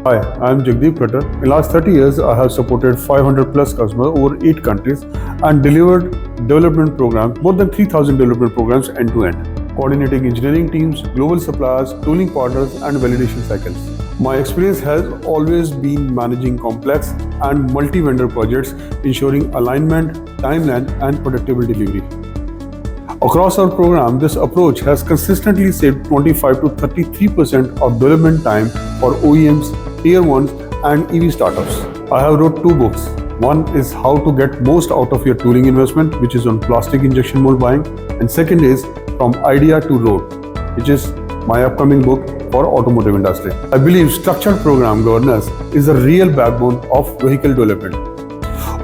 Hi, I am Jagdeep Khattar. In the last 30 years, I have supported 500 plus customers over 8 countries and delivered development programs, more than 3,000 development programs end to end, coordinating engineering teams, global suppliers, tooling partners, and validation cycles. My experience has always been managing complex and multi-vendor projects, ensuring alignment, timeline, and predictable delivery. Across our program, this approach has consistently saved 25 to 33% of development time for OEMs, Tier-1s, and EV startups. I have wrote 2 books. One is how to get most out of your tooling investment, which is on plastic injection mold buying, and second is from idea to road, which is my upcoming book for automotive industry. I believe structured program governance is the real backbone of vehicle development.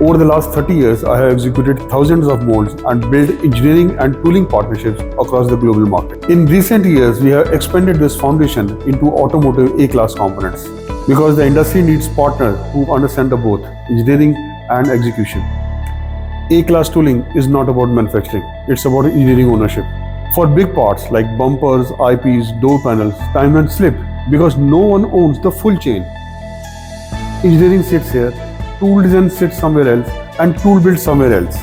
Over the last 30 years, I have executed thousands of molds and built engineering and tooling partnerships across the global market. In recent years, we have expanded this foundation into automotive A-class components because the industry needs partners who understand the both engineering and execution. A-class tooling is not about manufacturing, it's about engineering ownership. For big parts like bumpers, IPs, door panels, timeline slip, because no one owns the full chain. Engineering sits here, tool design sits somewhere else, and tool build somewhere else.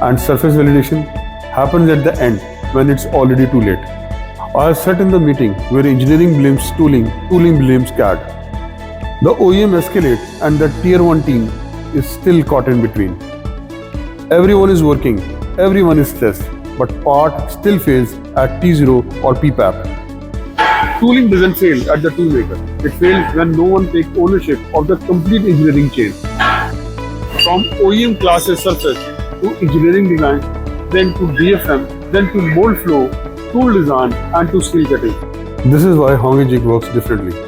And surface validation happens at the end when it's already too late. I have sat in the meeting where engineering blames tooling blames CAD. The OEM escalates and the Tier-1 team is still caught in between. Everyone is working, everyone is stressed, but part still fails at T0 or PPAP. Tooling doesn't fail at the toolmaker. It fails when no one takes ownership of the complete engineering chain. From OEM classes surface to engineering design, then to DFM, then to mold flow, tool design, and to steel cutting. This is why Hongyi JIG works differently.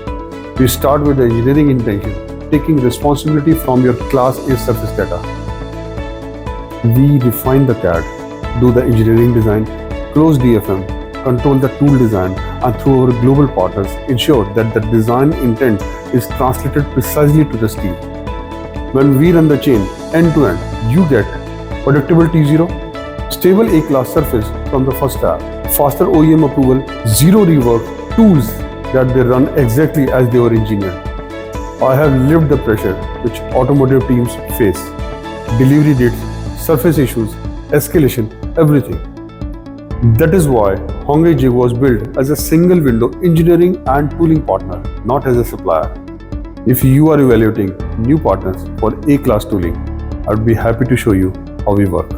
We start with the engineering intention, taking responsibility from your class A surface data. We refine the CAD, do the engineering design, close DFM, control the tool design, and through our global partners, ensure that the design intent is translated precisely to the steel. When we run the chain end to end, you get predictable T0, stable A-class surface from the first tab, faster OEM approval, zero rework, tools that they run exactly as they were engineered. I have lived the pressure which automotive teams face. Delivery dates, surface issues, escalation, everything. That is why Hongyi JIG was built as a single window engineering and tooling partner, not as a supplier. If you are evaluating new partners for A-class tooling, I would be happy to show you how we work.